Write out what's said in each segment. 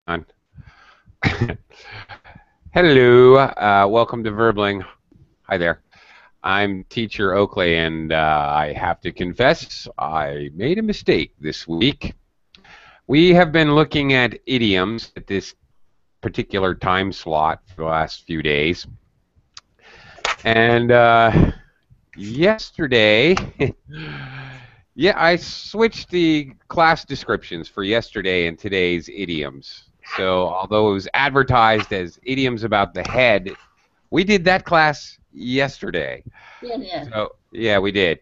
On. Hello, welcome to Verbling. Hi there. I'm Teacher Oakley, and I have to confess I made a mistake this week. We have been looking at idioms at this particular time slot for the last few days, and yesterday, yeah, I switched the class descriptions for yesterday and today's idioms. So although it was advertised as idioms about the head, we did that class yesterday. Yeah. So yeah, we did.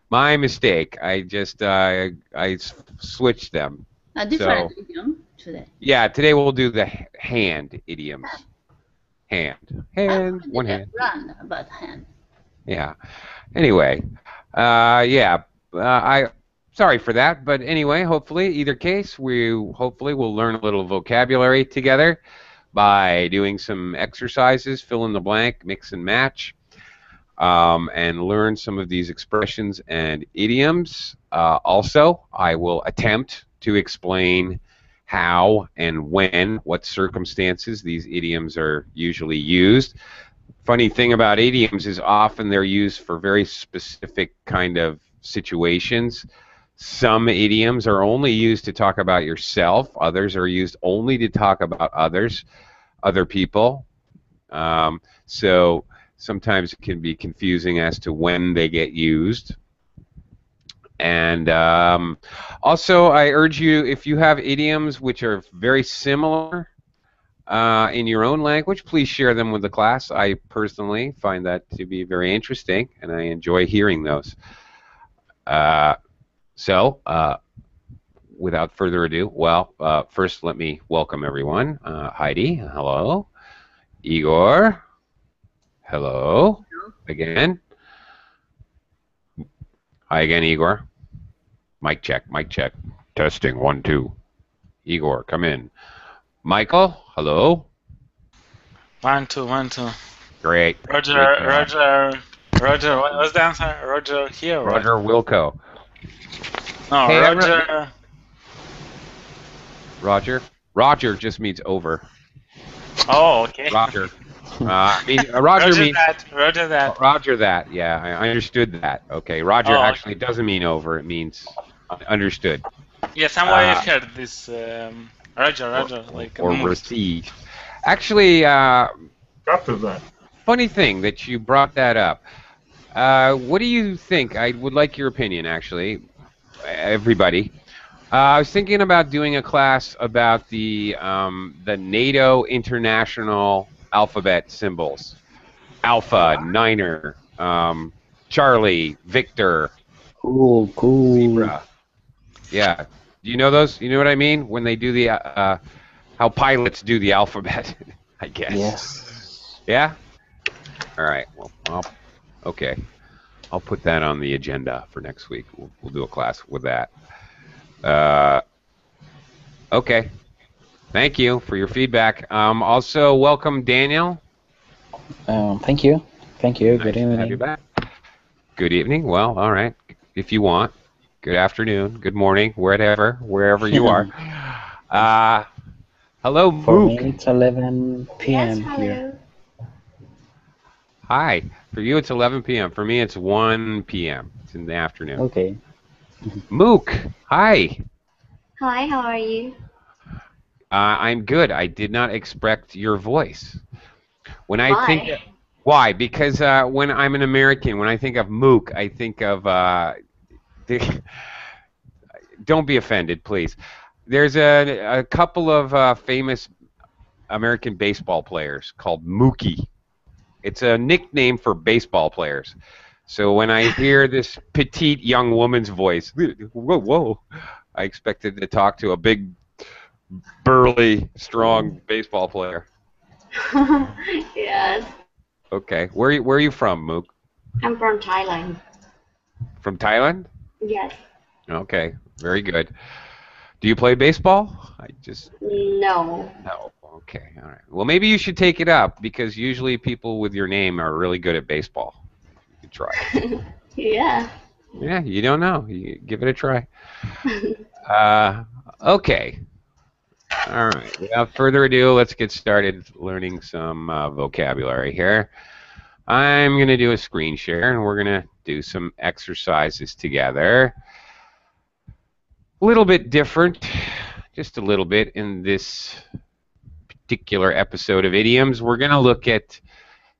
My mistake. Switched them. A So different idiom today. yeah, today we'll do the hand idioms. One hand. Run, but hand. Yeah. Anyway, yeah. I sorry for that, but anyway, hopefully, either case, we hopefully will learn a little vocabulary together by doing some exercises, fill in the blank, mix and match, and learn some of these expressions and idioms. Also, I will attempt to explain how and when, what circumstances these idioms are usually used. Funny thing about idioms is often they're used for very specific kind of situations. Some idioms are only used to talk about yourself. Others are used only to talk about other people. So sometimes it can be confusing as to when they get used. And also, I urge you, if you have idioms which are very similar in your own language, please share them with the class. I personally find that to be very interesting, and I enjoy hearing those. So, without further ado, first let me welcome everyone. Heidi, hello. Igor, hello. Again. Hi again, Igor. Mic check, mic check. Testing, 1, 2. Igor, come in. Michael, hello. 1, 2, 1, 2. Great. Roger, Great Roger. What's the answer? Roger here. Roger Wilco. No, Hey, Roger. Roger just means over. Oh, okay. Roger. Roger Roger means that. Roger that. Roger that. Yeah, I understood that. Okay, Roger Oh, actually doesn't mean over. It means understood. Yeah, somewhere I've heard this. Roger, like or moved. received. Actually, After that. funny thing that you brought that up. What do you think? I would like your opinion, actually, everybody. I was thinking about doing a class about the NATO international alphabet symbols. Alpha, Niner, Charlie, Victor, Cool. Zebra. Yeah. Do you know those? You know what I mean? When they do the, how pilots do the alphabet, I guess. Yes. Yeah? All right. Well, okay. I'll put that on the agenda for next week. We'll do a class with that. Okay. Thank you for your feedback. Also, welcome Daniel. Thank you. Nice Good to have you evening. back. Good evening. Well, all right. If you want. Good afternoon. Good morning. Wherever you are. Hello, For Mook. me, it's 11 p.m. Yes, here. hello. Hi. For you, it's 11 p.m. For me, it's 1 p.m. It's in the afternoon. Okay. Mook. Hi. Hi, how are you? I'm good. I did not expect your voice. When I Why? think, why? Because when I'm an American, when I think of Mook, I think of. Don't be offended, please. There's a couple of famous American baseball players called Mookie. It's a nickname for baseball players. So when I hear this petite young woman's voice, whoa, I expected to talk to a big, burly, strong baseball player. Yes, Okay, where are you from, Mook? I'm from Thailand. From Thailand? Yes. Okay, very good. Do you play baseball? No. No. Okay, all right. Well, maybe you should take it up because usually people with your name are really good at baseball. You could try. Yeah. Yeah, you don't know. You give it a try. Okay. All right. Without further ado, let's get started learning some vocabulary here. I'm going to do a screen share, and we're going to do some exercises together. A little bit different, just a little bit in this particular episode of Idioms. We're going to look at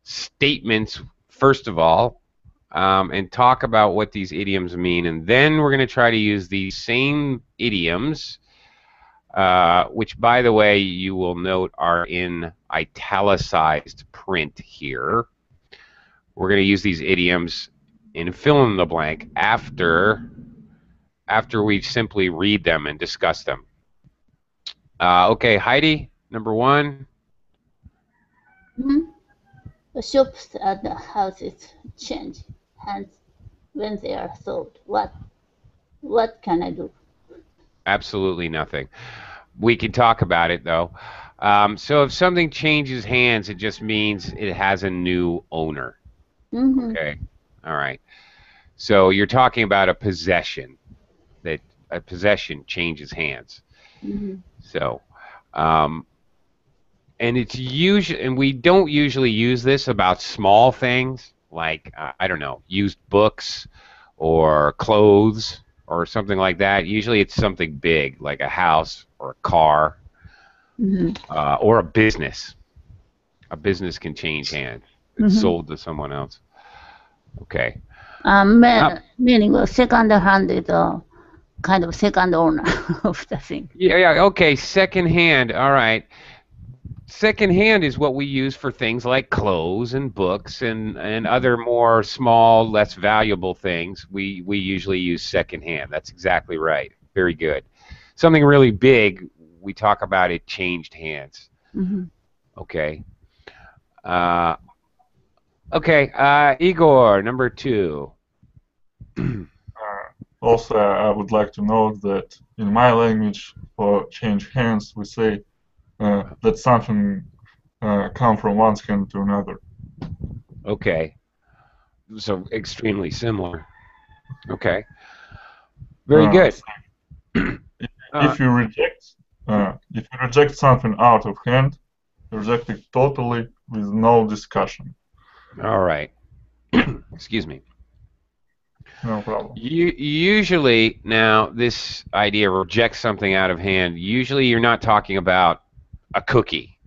statements, first of all, and talk about what these idioms mean. And then we're going to try to use these same idioms, which, by the way, you will note are in italicized print here. We're going to use these idioms in fill in the blank after we simply read them and discuss them. Okay, Heidi, number one. The shops at the houses change hands when they are sold. What can I do? Absolutely nothing. We can talk about it, though. So if something changes hands, it just means it has a new owner. Okay. All right. So you're talking about a possession, that a possession changes hands. So, and it's usually, and we don't usually use this about small things like I don't know, used books or clothes or something like that. Usually it's something big like a house or a car or a business. A business can change hands. It's sold to someone else. Okay. Meaning a second hand is a kind of second owner of the thing. Yeah, okay, second hand, all right. Second hand is what we use for things like clothes and books and other more small, less valuable things. We usually use second hand. That's exactly right. Very good. Something really big, we talk about it changed hands. Okay. Okay, Igor, number two. Also, I would like to note that in my language, for change hands, we say that something come from one hand to another. Okay. So extremely similar. Okay. Very good. If you reject something out of hand, you reject it totally with no discussion. All right. Excuse me. No problem. Usually, now, this idea reject something out of hand, usually you're not talking about a cookie.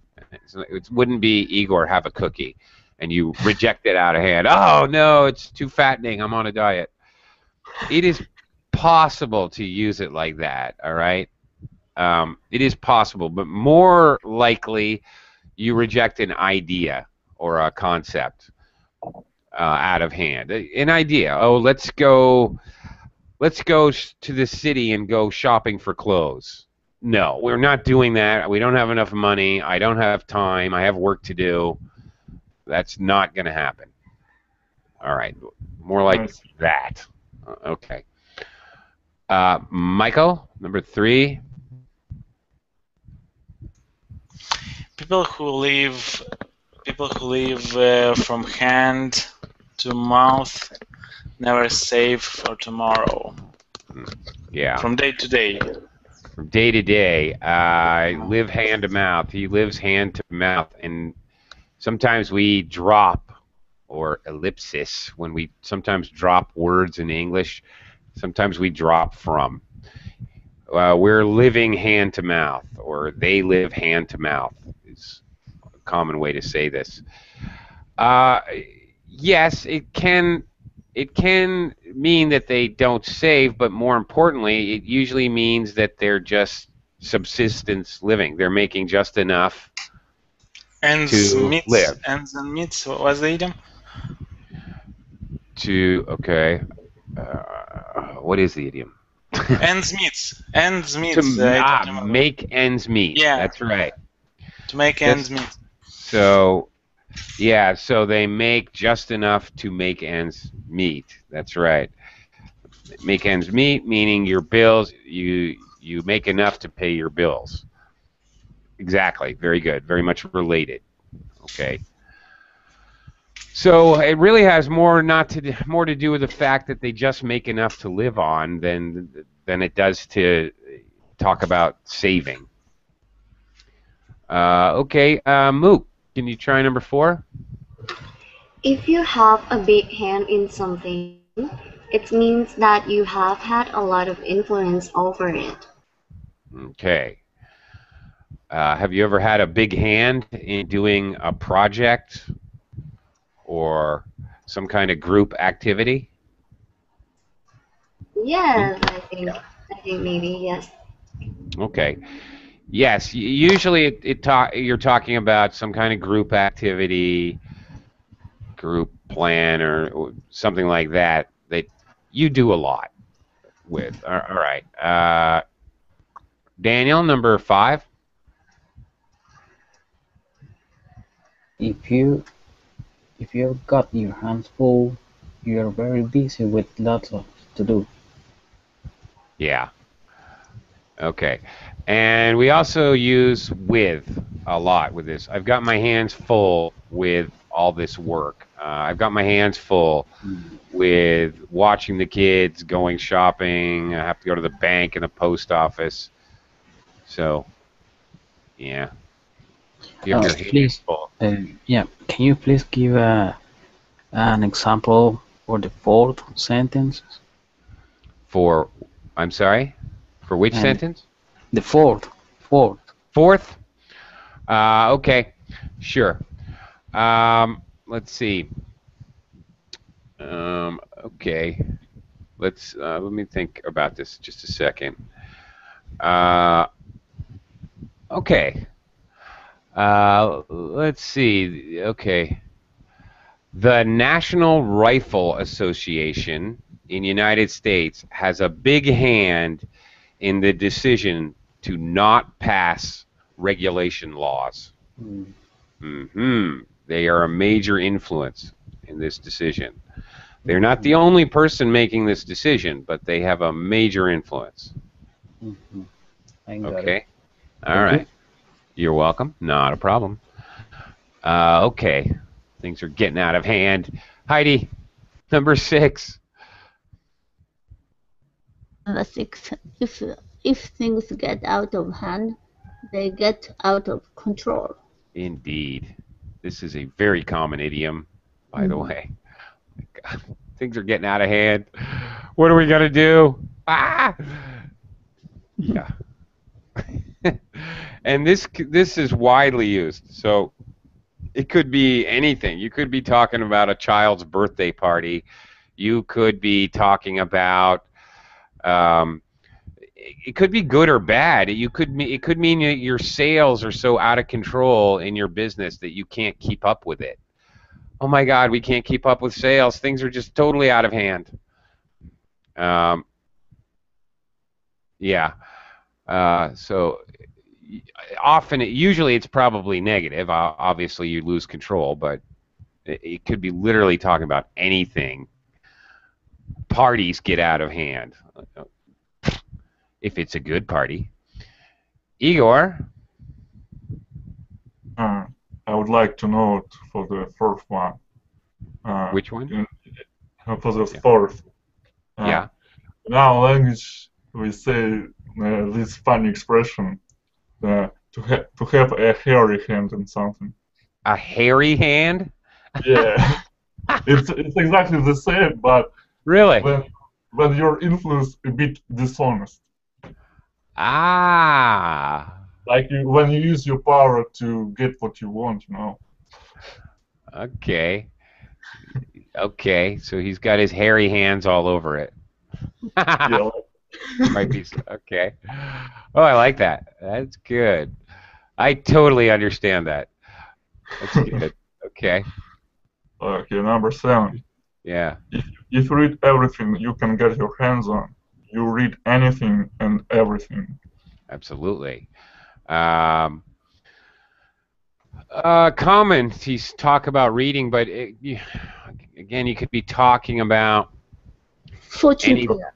It wouldn't be Igor, have a cookie, and you reject it out of hand. Oh, no, it's too fattening. I'm on a diet. It is possible to use it like that, all right? It is possible, but more likely you reject an idea or a concept out of hand. An idea. Oh, let's go to the city and go shopping for clothes. No, we're not doing that. We don't have enough money. I don't have time. I have work to do. That's not going to happen. All right. More like that. Okay. Michael, number three. People who live from hand to mouth never save for tomorrow. Yeah. From day to day. From day to day, live hand to mouth. He lives hand to mouth, and sometimes we drop, or ellipsis, when we sometimes drop words in English. Sometimes we drop from. We're living hand to mouth, or they live hand to mouth is a common way to say this. Yes, it can mean that they don't save, but more importantly, it usually means that they're just subsistence living. They're making just enough to live. Ends and meets. What's the idiom? Okay. What is the idiom? Ends meets. Ends meets. To make ends meet. Yeah. That's right. To make ends meet. So, yeah, so they make just enough to make ends meet. That's right. Make ends meet, meaning your bills, you make enough to pay your bills. Exactly. Very good. Very much related. Okay. So it really has more to do with the fact that they just make enough to live on than it does to talk about saving. Okay, Mook, can you try number 4? If you have a big hand in something, it means that you have had a lot of influence over it. Okay. Have you ever had a big hand in doing a project or some kind of group activity? Mook? Yes, I think maybe yes. Okay. Yes, usually you're talking about some kind of group activity, group plan, or something like that that you do a lot with. All right. Daniel, number 5. If you if you've got your hands full, you're very busy with lots of to do. Yeah. Okay. And we also use with a lot with this. I've got my hands full with all this work. I've got my hands full with watching the kids, going shopping. I have to go to the bank and the post office. So, yeah. You have your hands Please, full. yeah, can you please give an example for the fourth sentence? For, I'm sorry? For which And sentence? the fourth. Fourth? Okay. Sure. Let's see. Okay. Let me think about this just a second. Okay. Let's see. Okay. The National Rifle Association in the United States has a big hand in the decision to not pass regulation laws. They are a major influence in this decision. They're not the only person making this decision, but they have a major influence. I got it. Okay. All Thank you. right. You're welcome. Not a problem. Okay. Things are getting out of hand. Heidi, number 6. Number 6. If things get out of hand, they get out of control. Indeed. This is a very common idiom, by the way. God, things are getting out of hand. What are we going to do? Ah! Yeah. And this is widely used. So it could be anything. You could be talking about a child's birthday party. You could be talking about it could be good or bad. It could mean that your sales are so out of control in your business that you can't keep up with it. Oh my God, we can't keep up with sales. Things are just totally out of hand. Yeah. So often, usually it's probably negative. Obviously, you lose control, but it could be literally talking about anything. Parties get out of hand. If it's a good party. Igor? I would like to note for the fourth one. Which one? For the fourth. Yeah. In our language, we say this funny expression to have a hairy hand in something. A hairy hand? Yeah, it's exactly the same, but Really? when your influence a bit dishonest. Ah. Like when you use your power to get what you want, you know. Okay. Okay. So he's got his hairy hands all over it. Yeah. Might be okay. Oh, I like that. That's good. I totally understand that. That's good. Okay. Okay, number 7. Yeah. If you read everything you can get your hands on, you read anything and everything. Absolutely. Common to talk about reading, but again, you could be talking about Fortune any, teller.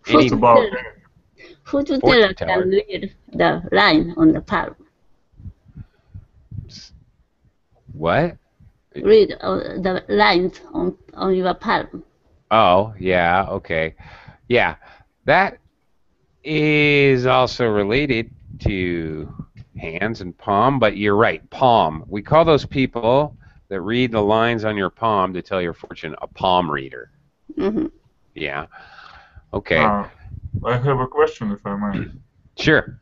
It's Fortune about teller. Fortune Fortune teller teller. can read the line on the palm. What? Read the lines on your palm. Oh, yeah. Okay. Yeah. That is also related to hands and palm, but you're right, palm. We call those people that read the lines on your palm to tell your fortune a palm reader. Mm-hmm. Yeah. Okay. I have a question, if I may. Sure.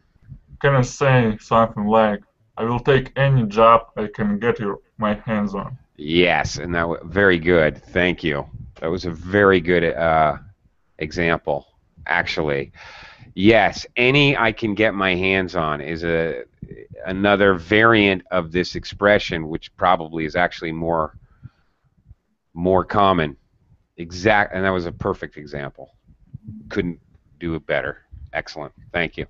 Can I say something like, I will take any job I can get my hands on? Yes, and that was very good. Thank you. That was a very good example, actually. Yes, any I can get my hands on is another variant of this expression, which probably is actually more common. And that was a perfect example. Couldn't do it better. Excellent. Thank you.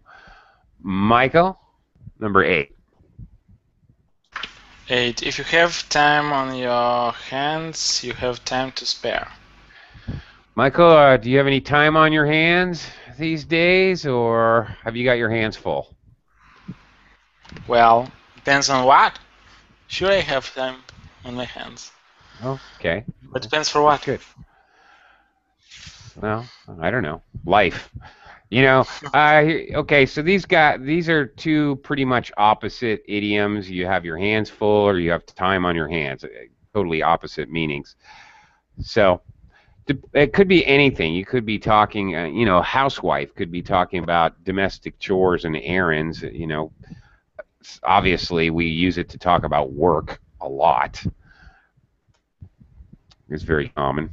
Michael, number 8. 8. If you have time on your hands, you have time to spare. Michael, do you have any time on your hands these days, or have you got your hands full? Well, depends on what. Sure, I have time on my hands. Okay. But depends for what. Good. Well, I don't know. Life. You know, okay, so these are two pretty much opposite idioms. You have your hands full or you have time on your hands. Totally opposite meanings. So it could be anything. You could be talking, housewife could be talking about domestic chores and errands. Obviously we use it to talk about work a lot. It's very common.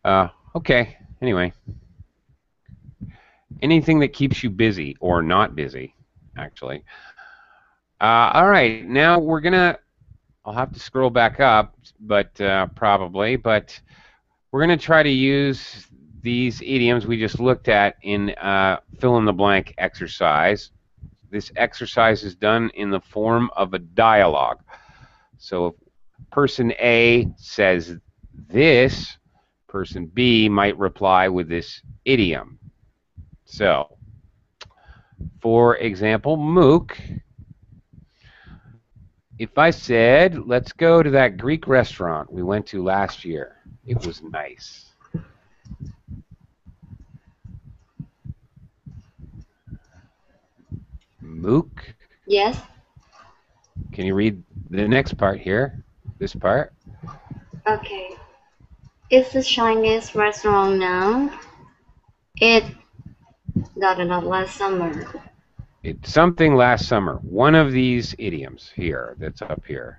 Okay, anyway. Anything that keeps you busy or not busy, actually. All right, now I'll have to scroll back up, but probably, but we're going to try to use these idioms we just looked at in fill in the blank exercise. This exercise is done in the form of a dialogue. So if person A says this, person B might reply with this idiom. So, for example, Mook, if I said, let's go to that Greek restaurant we went to last year, it was nice. Mook? Yes. Can you read the next part here? This part? Okay. It's the Chinese restaurant now. It got it up last summer. It's something last summer. One of these idioms here that's up here.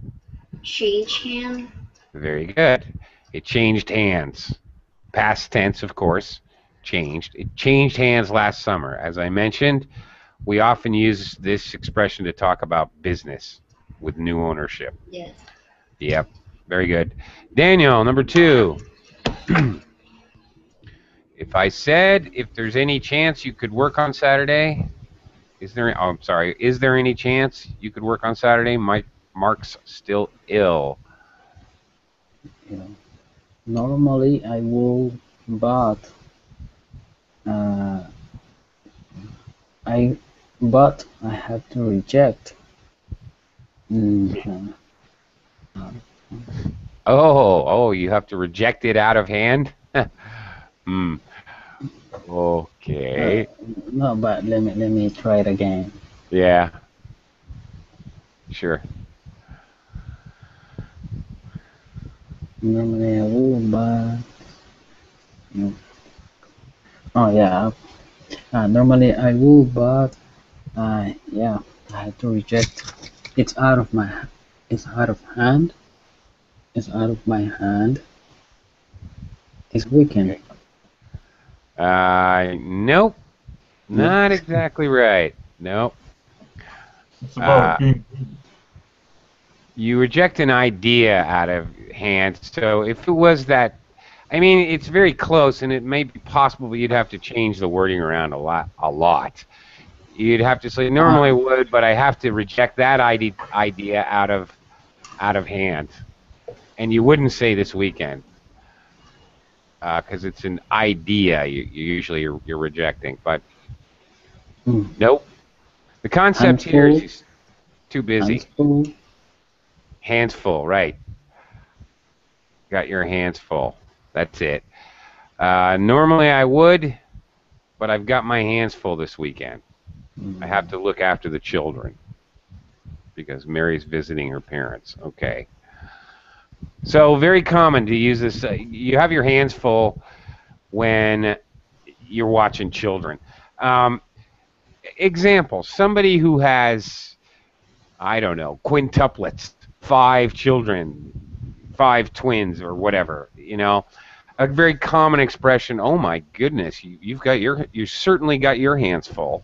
Change hand. Very good. It changed hands. Past tense, of course. Changed. It changed hands last summer. As I mentioned, we often use this expression to talk about business with new ownership. Yes. Yep. Very good. Daniel, number 2. If I said, if there's any chance you could work on Saturday, is there any chance you could work on Saturday? Mark's still ill. Normally I will, but I have to reject. Oh, you have to reject it out of hand? Okay. No, but let me try it again. Yeah. Sure. Normally I will, but oh yeah. Normally I will, but yeah, I have to reject. It's out of hand. It's out of my hand. This weekend. Nope. Not exactly right. Nope. It's about being. You reject an idea out of hand. So if it was that, I mean, it's very close, and it may be possible, but you'd have to change the wording around a lot. You'd have to say, normally I would, but I have to reject that idea out of hand. And you wouldn't say this weekend, because it's an idea you're rejecting. But nope. The concept here is he's too busy. Hands full, right. Got your hands full. That's it. Normally I would, but I've got my hands full this weekend. I have to look after the children because Mary's visiting her parents. Okay. So very common to use this. You have your hands full when you're watching children. Um, Example: somebody who has, I don't know, quintuplets, 5 children, 5 twins, or whatever. A very common expression. Oh my goodness, you certainly got your hands full.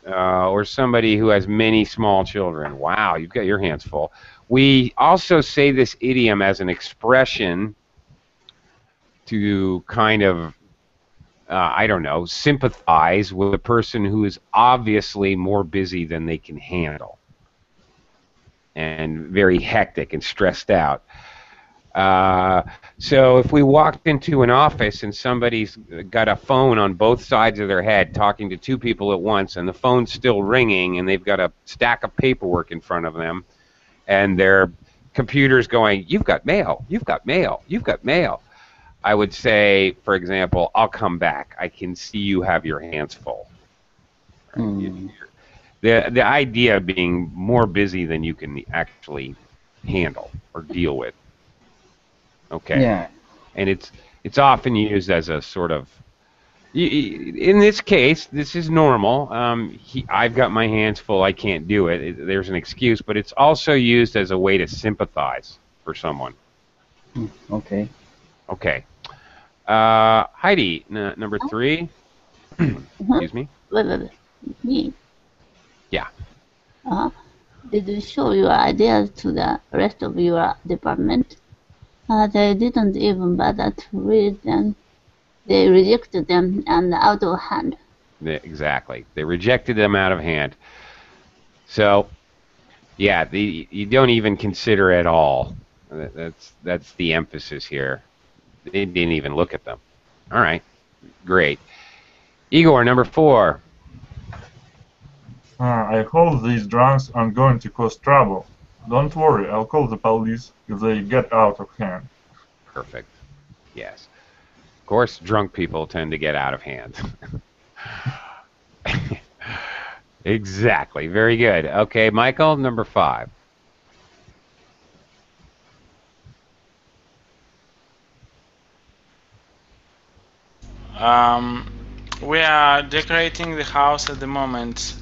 Or somebody who has many small children. Wow, you've got your hands full. We also say this idiom as an expression to kind of, I don't know, sympathize with a person who is obviously more busy than they can handle and very hectic and stressed out. So if we walked into an office and somebody's got a phone on both sides of their head talking to 2 people at once and the phone's still ringing and they've got a stack of paperwork in front of them and their computer's going, "You've got mail, you've got mail, you've got mail," I would say, for example, "I'll come back. I can see you have your hands full." Right? The idea of being more busy than you can actually handle or deal with. Okay. Yeah. And it's often used as a sort of, in this case, this is normal. I've got my hands full. I can't do it. There's an excuse, but it's also used as a way to sympathize for someone. Okay. Okay. Heidi, number 3. Excuse me. Wait. Me? Yeah. Did you show your ideas to the rest of your department? They didn't even bother to read them. They rejected them and out of hand. Exactly. They rejected them out of hand. So, yeah, you don't even consider at all. That's the emphasis here. They didn't even look at them. All right. Great. Igor, number 4. I hope these drunks aren't going to cause trouble. Don't worry, I'll call the police if they get out of hand. Perfect. Yes. Of course, drunk people tend to get out of hand. Exactly. Very good. Okay, Michael, number 5. We are decorating the house at the moment.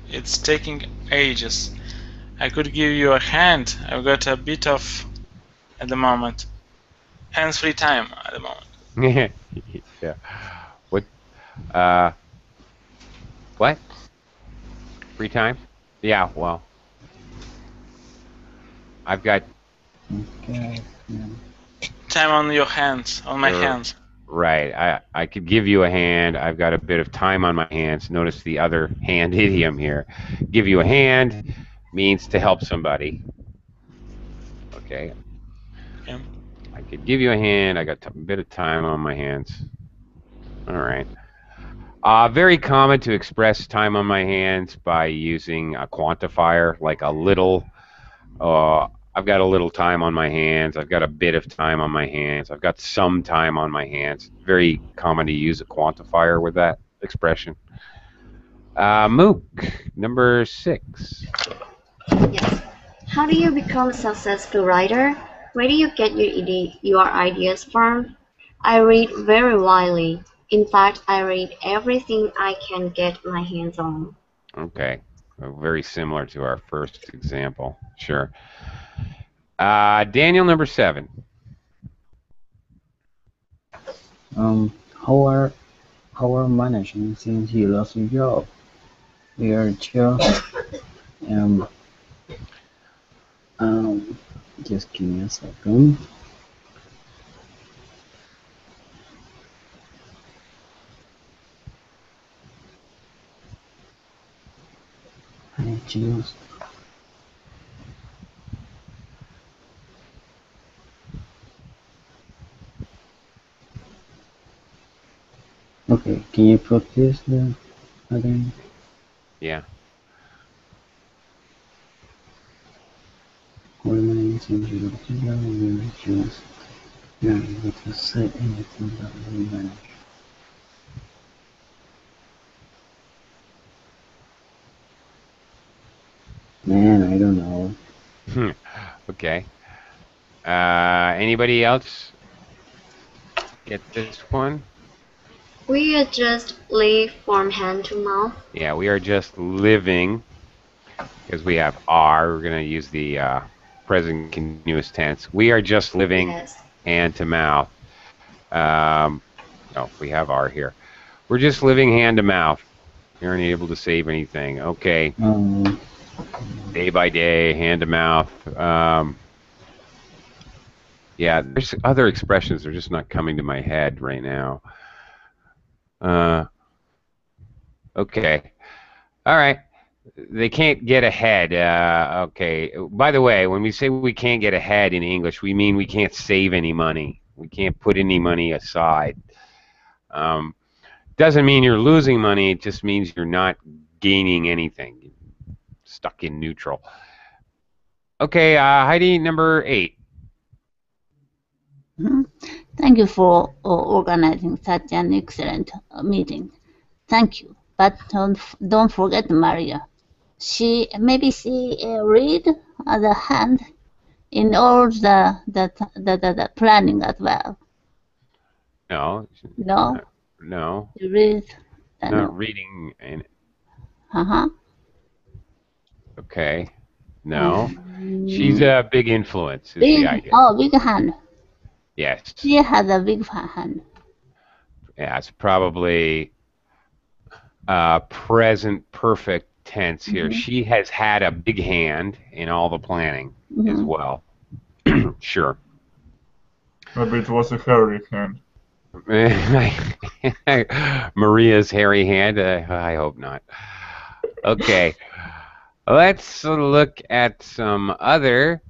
It's taking ages. I could give you a hand. I've got a bit of, at the moment, hands-free time at the moment. Yeah. What? What? Free time? Yeah. Well, I've got. Okay. Yeah. Time on your hands, on my hands. Right. I could give you a hand. I've got a bit of time on my hands. Notice the other hand idiom here. Give you a hand means to help somebody. Okay. Yeah. I could give you a hand. I got a bit of time on my hands. All right. Very common to express time on my hands by using a quantifier, like a little. I've got a little time on my hands. I've got a bit of time on my hands. I've got some time on my hands. Very common to use a quantifier with that expression. Mook, number 6. Yes. How do you become a successful writer? Where do you get your ideas from? I read very widely. In fact, I read everything I can get my hands on. Okay. Very similar to our first example. Sure. Daniel, number 7. Our management since he lost his job. We are chill. Um, just give me a second. I just. Okay, can you put this again? Yeah. Our management since he lost his job. We are just not able to say anything that we manage. Man, I don't know. Okay. Anybody else get this one? We just live from hand to mouth. Yeah, we are just living because we have are. We're going to use the present continuous tense. We are just living Yes. hand to mouth. No, we have are here. We're just living hand to mouth. We aren't able to save anything. Okay. Um, Day by day, hand to mouth. Yeah, there's other expressions. They're just not coming to my head right now. Okay. All right. They can't get ahead. Okay. By the way, when we say we can't get ahead in English, we mean we can't save any money. We can't put any money aside. Doesn't mean you're losing money. It just means you're not gaining anything. You're stuck in neutral. Okay, Heidi, number 8. Thank you for organizing such an excellent meeting. Thank you. But don't forget Maria. She read the hand in all the planning as well. No. No, No. you read. Not reading. Uh-huh. Okay. No. She's a big influence, is Big, the idea. big hand. Yes. She has a big hand. Yeah, it's probably present perfect tense here. She has had a big hand in all the planning as well. Sure. Maybe it was a hairy hand. Maria's hairy hand? I hope not. Okay. Let's look at some other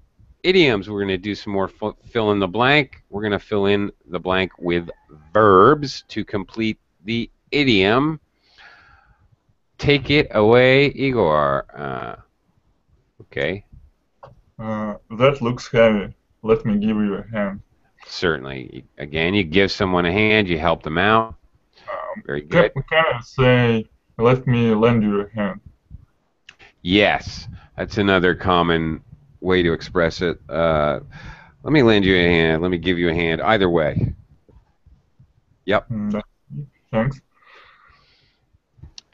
idioms. We're going to do some more fill in the blank. We're going to fill in the blank with verbs to complete the idiom. Take it away, Igor. Okay. That looks heavy. Let me give you a hand. Certainly. Again, you give someone a hand, you help them out. Very good. Can I say, let me lend you a hand? Yes, that's another common way to express it. Let me lend you a hand. Let me give you a hand. Either way. Yep. Thanks.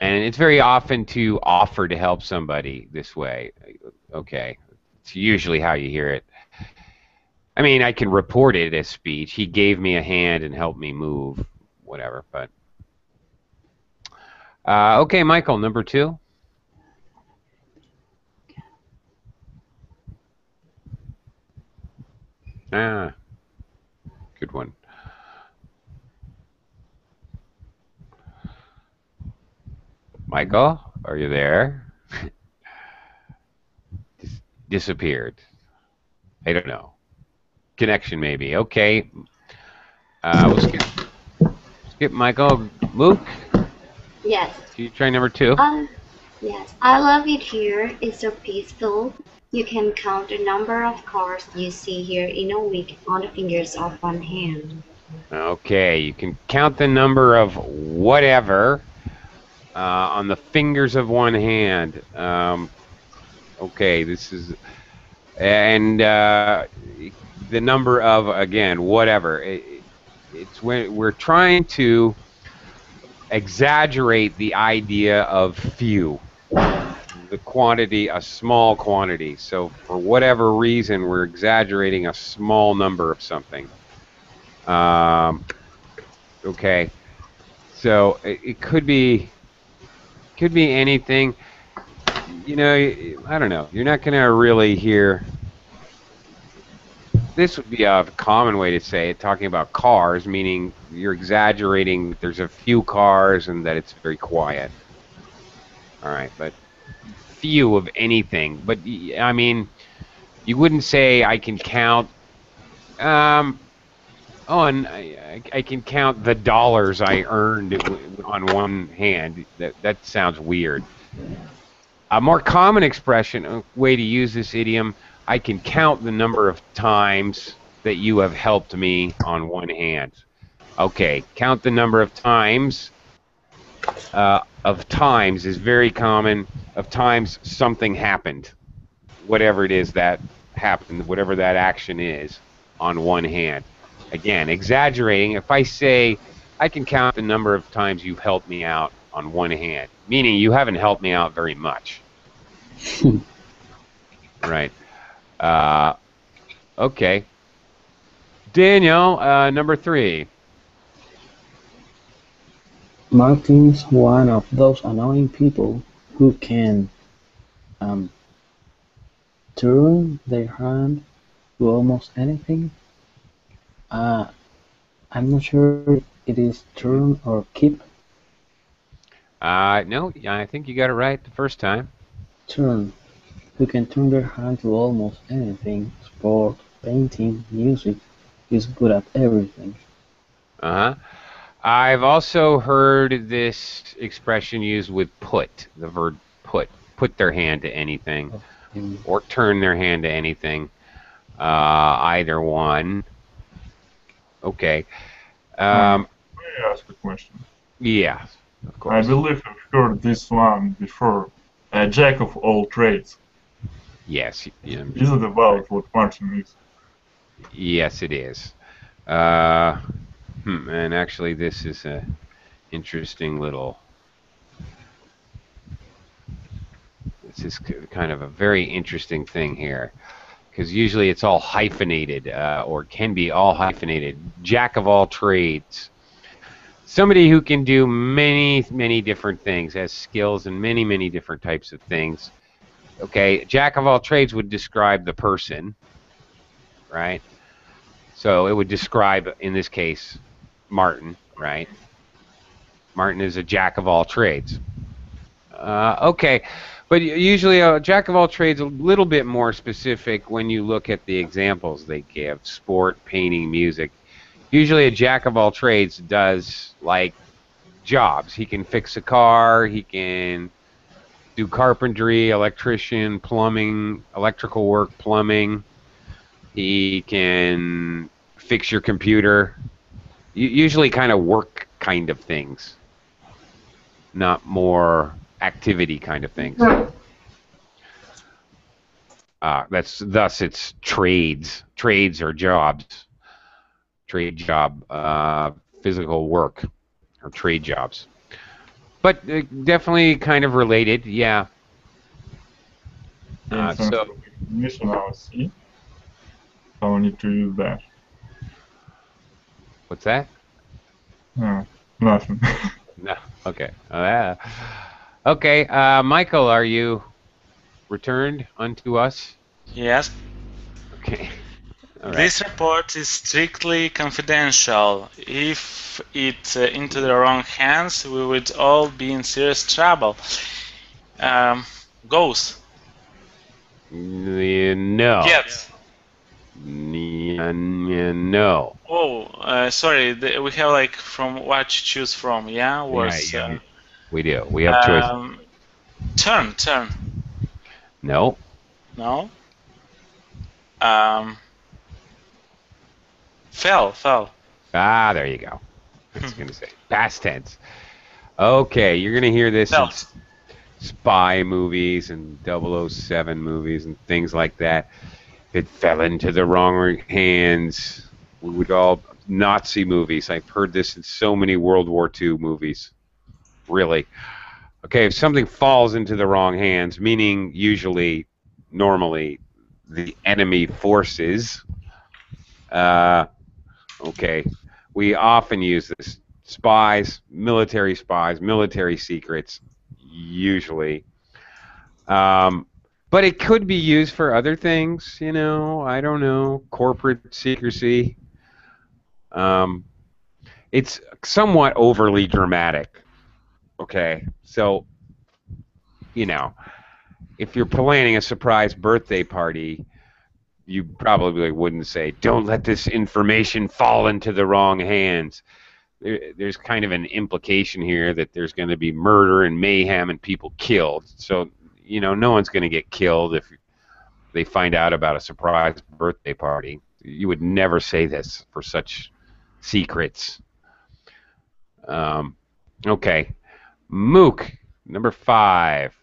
And it's very often to offer to help somebody this way. Okay. It's usually how you hear it. I mean, I can report it as speech. He gave me a hand and helped me move, whatever. But okay, Michael, number 2. Good one. Michael, are you there? Disappeared. I don't know. Connection maybe. Okay. We'll skip Michael. Luke? Yes. Can you try number 2? Yes. I love it here. It's so peaceful. You can count the number of cars you see here in a week on the fingers of one hand. Okay, you can count the number of whatever on the fingers of one hand. Okay, this is, and the number of, again, whatever. It's when we're trying to exaggerate the idea of few, the quantity, a small quantity. So for whatever reason, we're exaggerating a small number of something. Okay, so it could be anything. You know, I don't know. You're not going to really hear. This would be a common way to say it, talking about cars, meaning you're exaggerating that there's a few cars and that it's very quiet. All right, but few of anything. But, I mean, you wouldn't say I can count. And I can count the dollars I earned on one hand. That sounds weird. A more common expression, a way to use this idiom, I can count the number of times that you have helped me on one hand. Okay, count the number of times. Of times is very common. Of times something happened. whatever it is that happened, whatever that action is, on one hand. Again, exaggerating. If I say I can count the number of times you've helped me out on one hand, meaning you haven't helped me out very much. Right. Okay. Daniel, number 3. Martin's one of those annoying people who can um, turn their hand to almost anything. Uh, I'm not sure if it is turn or keep. No, I think you got it right the first time. Turn, who can turn their hand to almost anything. Sport, painting, music, is good at everything. Uh-huh. I've also heard this expression used with put, the verb put their hand to anything, or turn their hand to anything. Either one. Okay. May I ask a question? Yeah, of I course. believe I've heard this one before. A jack of all trades. Yes. Yeah, Is it about what Martin is? yes, it is. And actually, this is a interesting little. This is kind of a very interesting thing here, because usually it's all hyphenated, or can be all hyphenated. Jack of all trades. Somebody who can do many, many different things, has skills in many, many different types of things. Okay, jack of all trades would describe the person, right? So it would describe, in this case, Martin, right? Martin is a jack of all trades. Okay, but usually a jack of all trades a little bit more specific when you look at the examples they give: sport, painting, music. Usually a jack of all trades does like jobs. He can fix a car, he can do carpentry, electrician, plumbing, electrical work, plumbing. He can fix your computer. Usually kind of work kind of things, not more activity kind of things. Thus it's trades. Trades are jobs. Trade job, physical work, or trade jobs. But definitely kind of related, yeah. So Definition now, see? So I need to use that. what's that? No, nothing. No. Okay. Okay. Michael, are you returned unto us? Yes. Okay. All right. This report is strictly confidential. If it's into the wrong hands, we would all be in serious trouble. Goes. No. Get. No. Oh, sorry. We have like from what to choose from. Yeah. Was. Yeah, we do. We have choices. Turn. No. No. Fell. Ah, there you go. I was going to say past tense. Okay, you're going to hear this in spy movies and 007 movies and things like that. It fell into the wrong hands. We would all Nazi movies. I've heard this in so many World War II movies. Really. Okay, if something falls into the wrong hands, meaning usually, normally, the enemy forces. Okay, we often use this. Spies, military secrets, usually. But it could be used for other things, I don't know, corporate secrecy. It's somewhat overly dramatic. Okay, so, if you're planning a surprise birthday party, you probably wouldn't say, "Don't let this information fall into the wrong hands." There's kind of an implication here that there's going to be murder and mayhem and people killed. So, no one's going to get killed if they find out about a surprise birthday party. You would never say this for such secrets. Okay. Mook, number 5.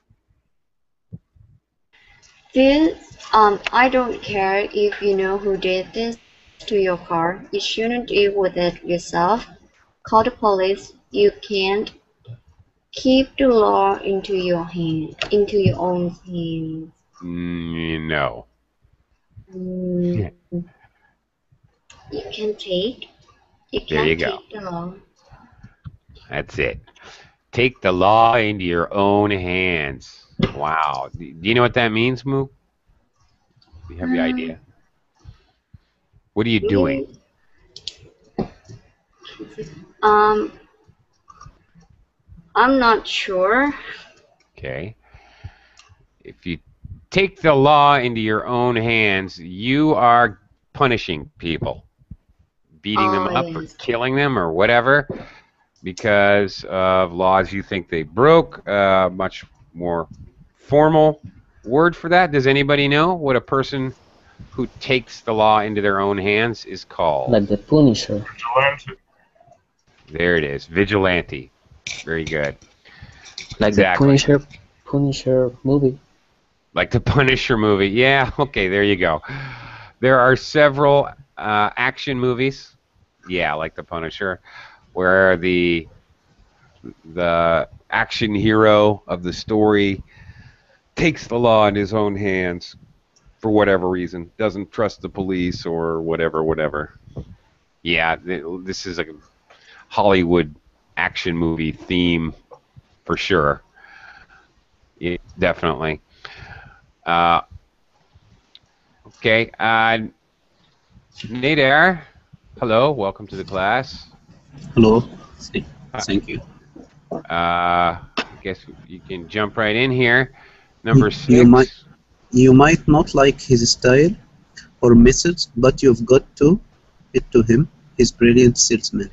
This I don't care if you know who did this to your car. You shouldn't deal with it yourself. Call the police. You can't keep the law into your own hands. No. Mm, Yeah. you can take. You There you can't go. take the law. That's it. Take the law into your own hands. Wow. Do you know what that means, Moo? Do you have the Um, idea? What are you doing? you, um, I'm not sure. Okay. If you take the law into your own hands, you are punishing people, beating them Oh up or yes. killing them or whatever because of laws you think they broke. Much more formal word for that. Does anybody know what a person who takes the law into their own hands is called? Like the Punisher. Vigilante. There it is. Vigilante. Very good. Like the Exactly. Punisher movie. Like the Punisher movie. Yeah, okay, there you go. There are several action movies. Yeah, like the Punisher, where the action hero of the story takes the law in his own hands for whatever reason. Doesn't trust the police or whatever. Yeah, this is a Hollywood action movie theme for sure. Yeah, definitely. Uh, okay. Nader, hello. Welcome to the class. Hello. Uh, Thank you. I guess you can jump right in here. You Number you might 6. you might not like his style or methods, but you've got to it to him. He's brilliant salesman.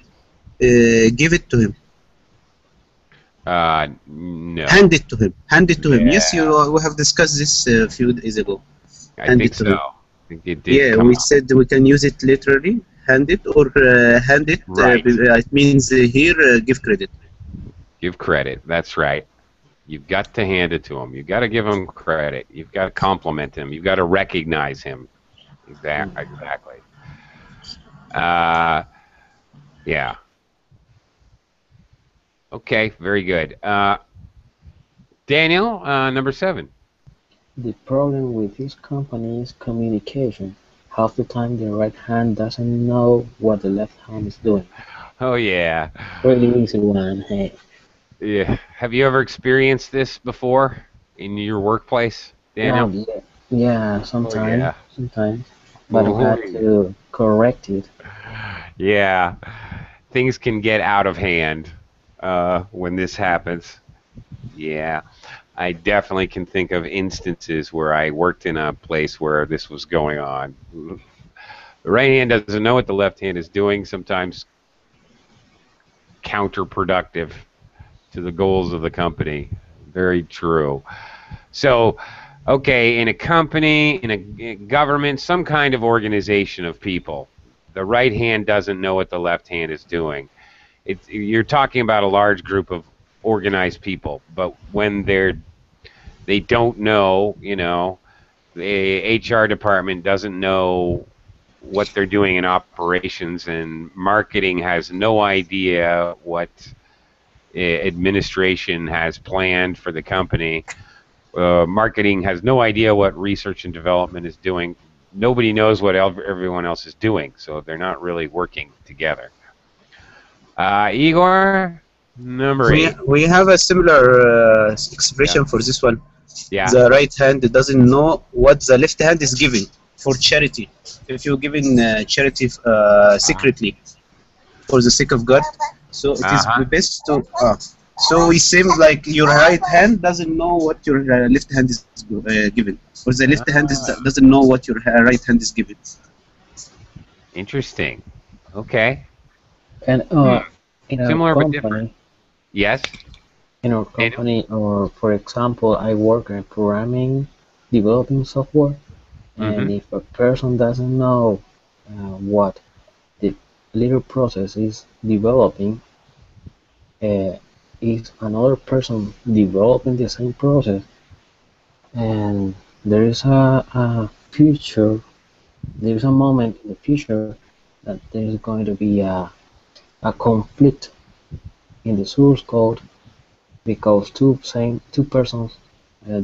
Give it to him. No. Hand it to him. Hand it to him. Yes, Yeah, we have discussed this a few days ago. I Hand think it to so. him. I think it did Yeah, come we up. said we can use it literally. Hand it or hand it. Right. It means here give credit. Give credit. That's right. You've got to hand it to him. You've got to give him credit. You've got to compliment him. You've got to recognize him. Exactly. Yeah. Okay. Very good. Daniel, number 7. The problem with this company is communication. Half the time the right hand doesn't know what the left hand is doing. Oh yeah. Really easy one, hey. Yeah. Have you ever experienced this before in your workplace, Oh Daniel? yeah, Oh yeah. sometimes. But I Oh had to correct it. yeah. Things can get out of hand when this happens. Yeah. I definitely can think of instances where I worked in a place where this was going on. The right hand doesn't know what the left hand is doing, sometimes counterproductive to the goals of the company. Very true. So, okay, in a company, in a government, some kind of organization of people, the right hand doesn't know what the left hand is doing. You're talking about a large group of organized people, but when they don't know, the HR department doesn't know what they're doing in operations, and marketing has no idea what administration has planned for the company. Marketing has no idea what research and development is doing. Nobody knows what everyone else is doing, so they're not really working together. Igor, number We 8. we have a similar Yeah. expression for this one. Yeah. The right hand doesn't know what the left hand is giving for charity. If you're giving charity secretly for the sake of God, so it is Uh-huh. best to. So it seems like your right hand doesn't know what your left hand is giving, or the left hand doesn't know what your right hand is giving. Interesting. Okay. And Hmm. in our Similar but different. company, Yes. Daniel? or for example, I work in programming, developing software, Mm-hmm. and if a person doesn't know what the little process is developing, is another person developing the same process, and there is a future, there's a moment in the future that there's going to be a conflict in the source code because two persons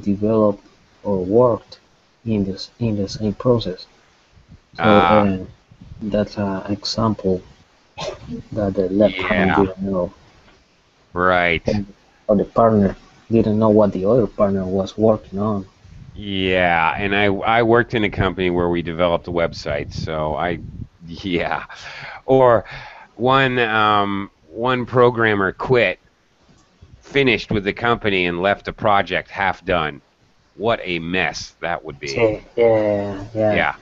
developed or worked in the same process. So Ah, that's an example that the left hand yeah, didn't know, right. or the partner didn't know what the other partner was working on. Yeah, and I worked in a company where we developed websites, so yeah. Or one programmer quit, finished with the company, and left a project half done. What a mess that would be. So yeah, yeah, Yeah,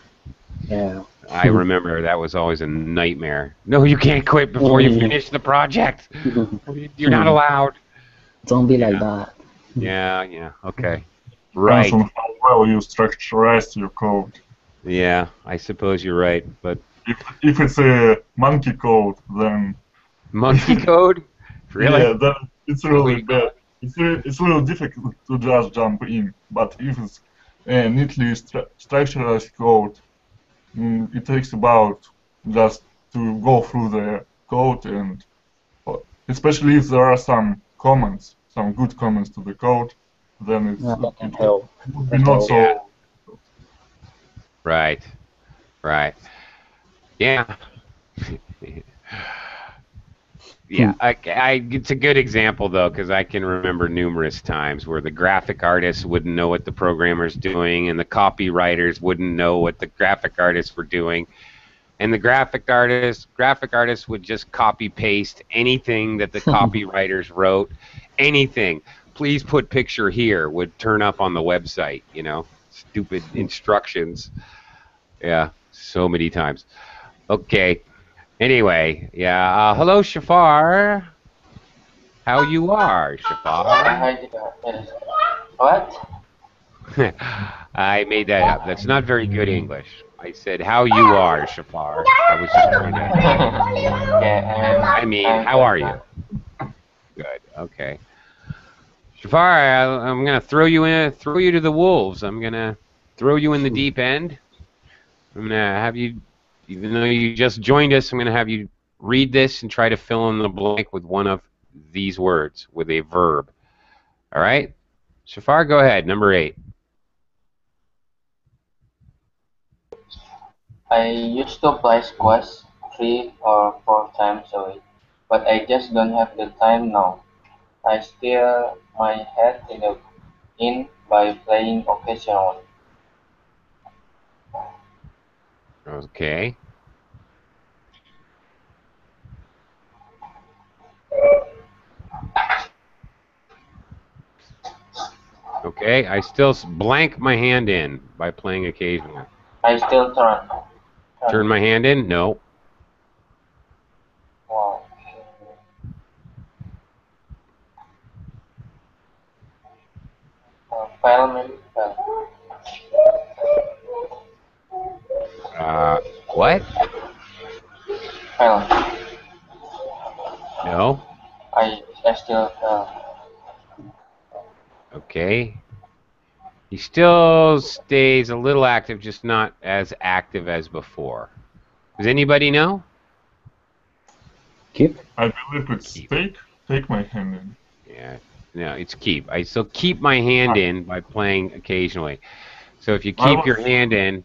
yeah. I remember that was always a nightmare. No, you can't quit before you finish the project. You're not allowed. Don't be like Yeah, that. yeah, okay. Depends Right. on how well you structurize your code. Yeah, I suppose you're right, but If it's a monkey code, then monkey code? yeah, Really? then it's Is that what really you call bad. it? It's a little difficult to just jump in. But if it's a neatly structured code, it takes about just to go through the code, and especially if there are some comments, some good comments to the code, then Yeah, that can it help. would be That not help. Yeah, so. right, right. Yeah. Hmm. Yeah, it's a good example though, because I can remember numerous times where the graphic artists wouldn't know what the programmer's doing, and the copywriters wouldn't know what the graphic artists were doing, and the graphic artists would just copy paste anything that the copywriters wrote, anything. Please put picture here would turn up on the website. Stupid instructions. Yeah, so many times. Okay. Anyway, yeah. Hello, Shafar. How you are, Shafar? Hi there. Yes. What? I made that up. That's not very good English. I said how you are, Shafar. I was just trying to. Yeah, I mean, I'm how good are you? now. Good. Okay. Shafar, I'm gonna throw you to the wolves. I'm gonna throw you in the deep end. I'm gonna have you, even though you just joined us, I'm gonna have you read this and try to fill in the blank with one of these words with a verb. All right, Shafar, go ahead. Number 8. I used to play squash 3 or 4 times a week, but I just don't have the time now. I steer my head in by playing occasionally. Okay. Okay. I still blank my hand in by playing occasionally. I still turn. Turn my hand in? No. Wow. Filament fell. What? Fell. No. I still fell. Okay. He still stays a little active, just not as active as before. Does anybody know? Keep. I believe it's Keep. take my hand in. Yeah. No, it's keep. I still keep my hand Ah, in by playing occasionally. So if you I keep your was hand in,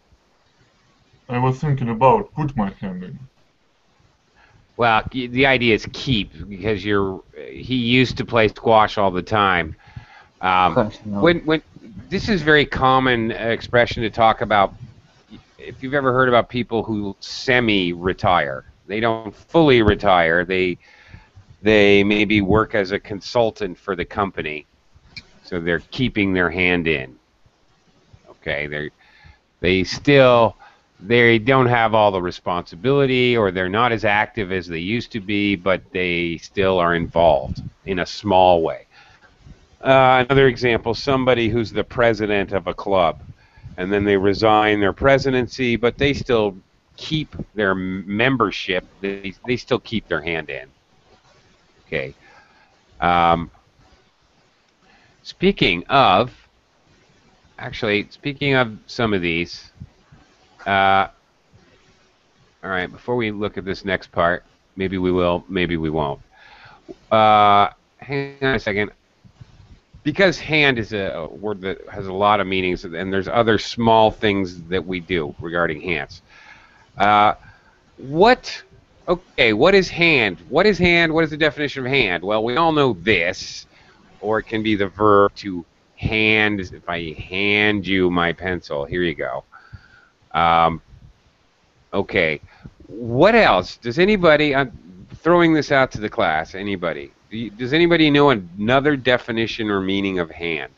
I was thinking about put my hand in. well, the idea is keep because he used to play squash all the time. Um, Occasionally. when this is very common expression to talk about. If you've ever heard about people who semi-retire, they don't fully retire. They maybe work as a consultant for the company, so they're keeping their hand in. Okay, they don't have all the responsibility, or they're not as active as they used to be, but they still are involved in a small way. Another example, somebody who's the president of a club, and then they resign their presidency, but they still keep their membership. They still keep their hand in. Okay. Um, speaking of Actually, speaking of some of these, all right, before we look at this next part, maybe we will, maybe we won't. Hang on a second. Because hand is a word that has a lot of meanings, and there's other small things that we do regarding hands. Uh, what, okay, what is hand? What is hand? What is the definition of hand? Well, we all know this, or it can be the verb to hand. If I hand you my pencil, here you go. Okay, what else? Does anybody, I'm throwing this out to the class, anybody, does anybody know another definition or meaning of hand?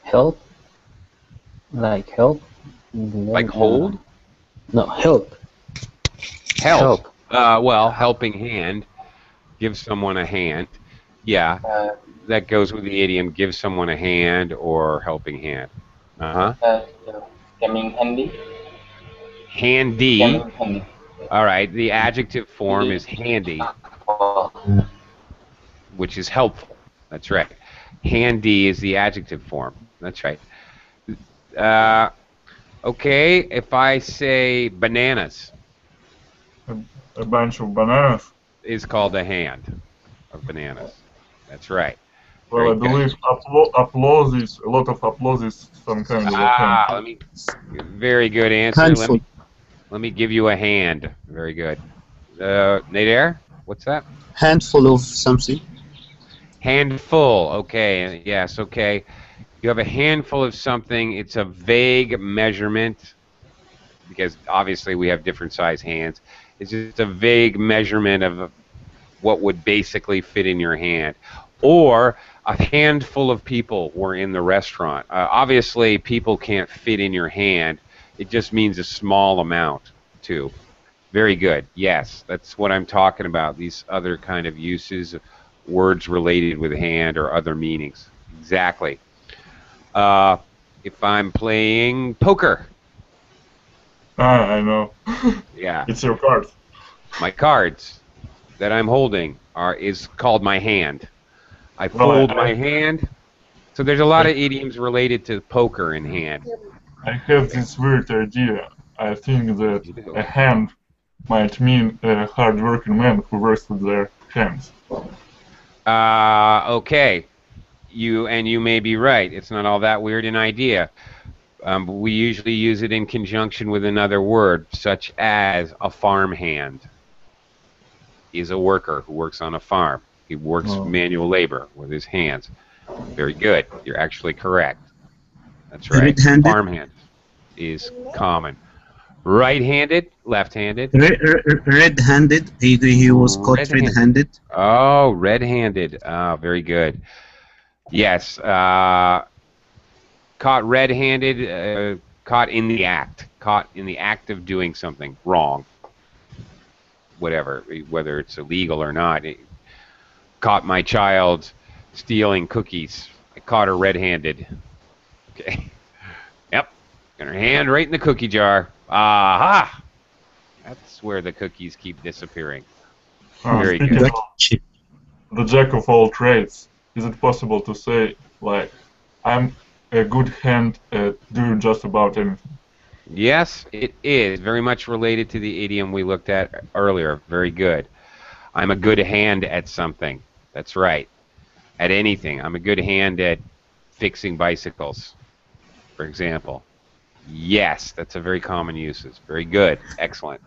Help, like help. Like hold? No, help. Help. Well, helping hand. Give someone a hand. Yeah, that goes with the idiom, give someone a hand or helping hand. Coming handy. Handy. Coming handy. All right, the adjective form is handy, which is helpful. That's right. Handy is the adjective form. That's right. Okay, if I say bananas A bunch of bananas. is called a hand of bananas. That's right. Well, I Very good. believe applause is a lot of applause is some kind of a hand. Very good answer. Handful. Let me give you a hand. Very good. Nader, what's that? Handful of something. Handful. Okay. Yes. Okay. You have a handful of something. It's a vague measurement because obviously we have different size hands. It's just a vague measurement of what would basically fit in your hand. Or a handful of people were in the restaurant. Obviously, people can't fit in your hand. It just means a small amount, too. Very good. Yes, that's what I'm talking about. These other kind of uses, words related with hand or other meanings. Exactly. If I'm playing poker. I know. Yeah. It's your card. My cards that I'm holding is called my hand. I fold my hand. So there's a lot of idioms related to poker in hand. I have this weird idea. I think that a hand might mean a hard-working man who works with their hands. Okay. You may be right. It's not all that weird an idea. We usually use it in conjunction with another word, such as a farmhand. He's a worker who works on a farm. He works manual labor with his hands. Very good. You're actually correct. That's right. Red-handed? Farmhand is common. Right-handed, left-handed. Red-handed. He was caught red-handed. Oh, red-handed. Very good. Yes. Caught red-handed. Caught in the act. Caught in the act of doing something wrong. Whatever, whether it's illegal or not. Caught my child stealing cookies. I caught her red-handed. Okay. Yep. Got her hand right in the cookie jar. Aha! That's where the cookies keep disappearing. Very good. The jack of all trades. Is it possible to say, like, I'm a good hand at doing just about anything? Yes, it is. Very much related to the idiom we looked at earlier. Very good. I'm a good hand at something. That's right. At anything. I'm a good hand at fixing bicycles, for example. Yes, that's a very common usage. Very good. Excellent.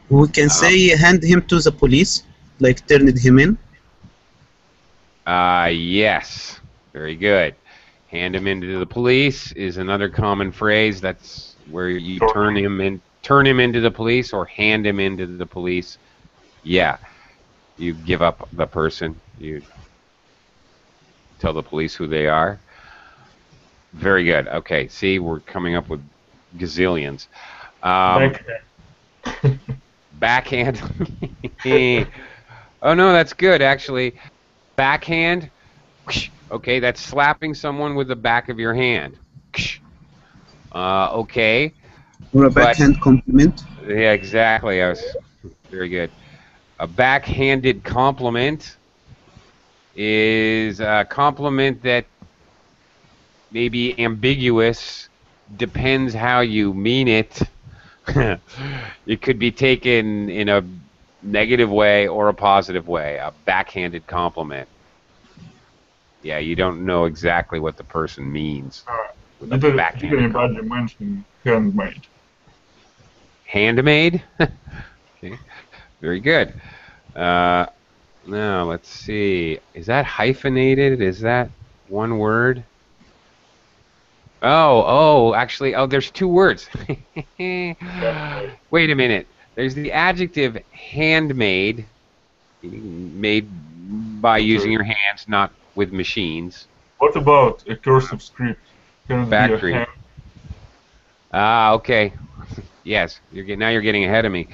We can say hand him to the police, like turned him in. Yes. Very good. Hand him into the police is another common phrase. That's where you turn him into the police or hand him into the police. Yeah. You give up the person. You tell the police who they are. Very good. Okay. See, we're coming up with gazillions. Backhand. Oh, no, that's good, actually. Backhand. Okay, that's slapping someone with the back of your hand. Okay. Or a backhand compliment. Yeah, exactly. Very good. A backhanded compliment is a compliment that maybe ambiguous, depends how you mean it. It could be taken in a negative way or a positive way, a backhanded compliment. Yeah, you don't know exactly what the person means with a Did backhanded anybody compliment. mention handmade? Handmade? Okay, very good. Uh, now, let's see. Is that hyphenated? Is that one word? Actually, there's two words. Wait Handmade. a minute. There's the adjective handmade, made by using Okay. your hands, not with machines. What about a cursive script? Can it be a Factory. hand? Okay. Yes, now you're getting ahead of me.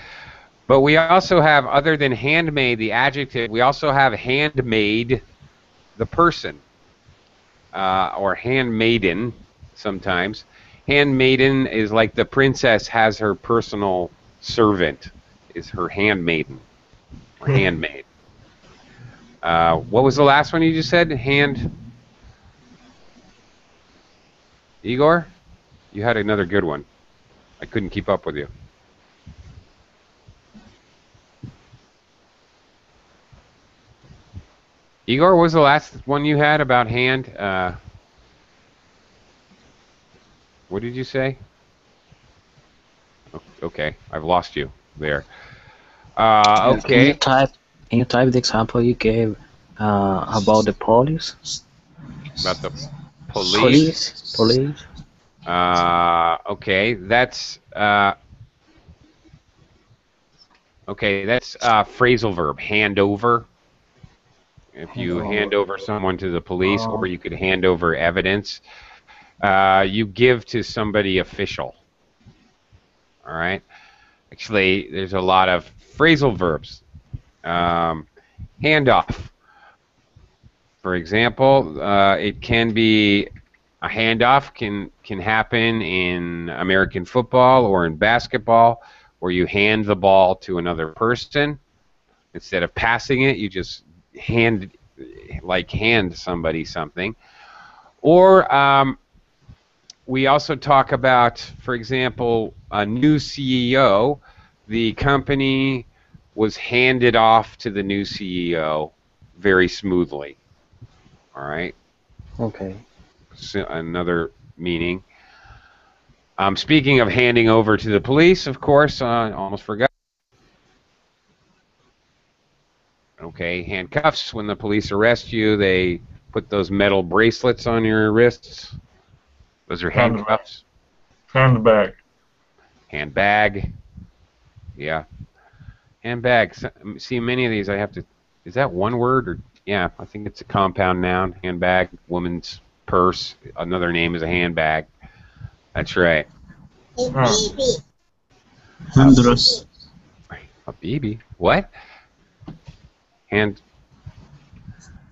But we also have, other than handmade, the adjective, we also have handmade, the person, or handmaiden sometimes. Handmaiden is like the princess has her personal servant, is her handmaiden or handmaid. What was the last one you just said? Igor? You had another good one. I couldn't keep up with you. Igor, what was the last one you had about hand? What did you say? Okay, I've lost you there. Can you Okay. type the example you gave about the police? About the police. Police. Okay, that's phrasal verb, hand over. If you hand over someone to the police, or you could hand over evidence, you give to somebody official. All right. Actually, there's a lot of phrasal verbs. Handoff, for example, it can be a handoff can happen in American football or in basketball, where you hand the ball to another person instead of passing it. You just hand somebody something. Or we also talk about, for example, a new CEO. The company was handed off to the new CEO very smoothly. All right. Okay. So another meaning. Speaking of handing over to the police, of course, almost forgot. Okay, handcuffs. When the police arrest you, they put those metal bracelets on your wrists. Those are handcuffs. Handbag. Handbag. Yeah. Handbag. See, many of these I have to. Is that one word or? Yeah, I think it's a compound noun. Handbag. Woman's purse. Another name is a handbag. That's right. Honduras. A baby. What?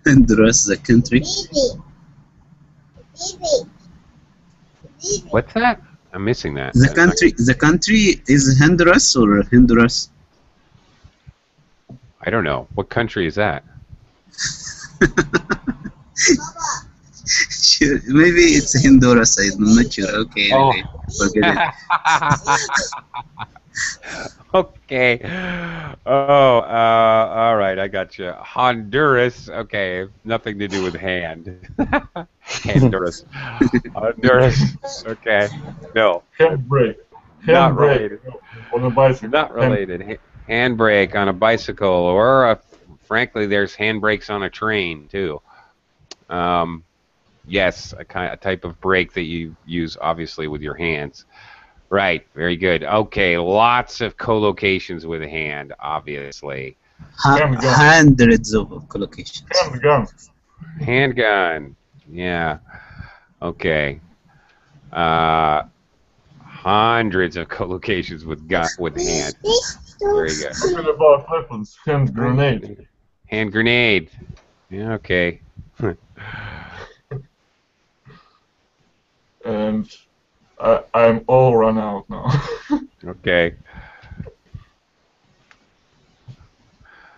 Honduras, the country. What's that? I'm missing that. The country is Honduras or Honduras? I don't know. What country is that? Sure, maybe it's Honduras. I'm not sure. Okay, anyway, forget it. Okay. All right. I got you. Honduras. Okay. Nothing to do with hand. Honduras. Honduras. Okay. No. Handbrake. Not Handbrake related. on a bicycle. Not related. Handbrake on a bicycle, or frankly, there's handbrakes on a train too. Yes, a type of brake that you use obviously with your hands. Right, very good. Okay, lots of collocations with hand, obviously. Hundreds of collocations. Handgun. Handgun, yeah. Okay. Hundreds of collocations with hand. Very good. Talking about weapons, hand grenade. Hand grenade. Yeah, okay. And I'm all run out now. Okay.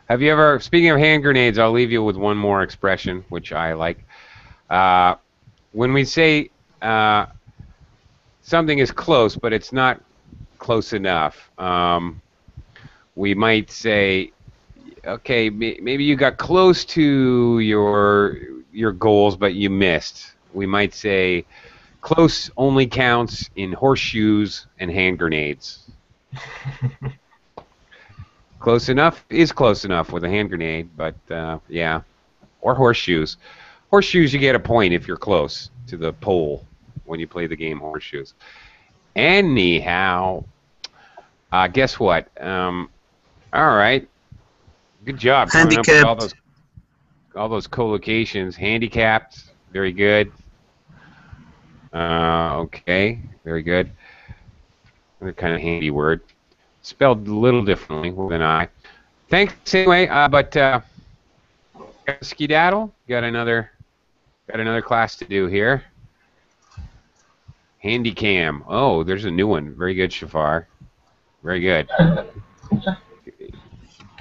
Have you ever, speaking of hand grenades, I'll leave you with one more expression, which I like. When we say something is close, but it's not close enough. We might say, okay, maybe you got close to your goals, but you missed. We might say, close only counts in horseshoes and hand grenades. Close enough is close enough with a hand grenade, but yeah, or horseshoes. Horseshoes, you get a point if you're close to the pole when you play the game horseshoes. Anyhow, guess what? All right, good job coming up with all those collocations. Handicapped, very good. Okay, very good. Another kind of handy word, spelled a little differently with an I. Thanks anyway. But skedaddle. Got another class to do here. Handycam. Oh, there's a new one. Very good, Shafar. Very good.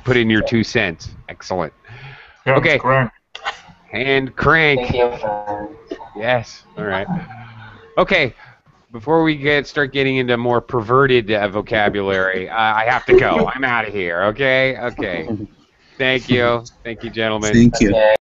Put in your 2 cents. Excellent. Okay. Crank. Hand crank. Thank you, friend. Yes. All right. Okay. Before we start getting into more perverted vocabulary, I have to go. I'm out of here. Okay. Okay. Thank you. Thank you, gentlemen. Thank you. Okay.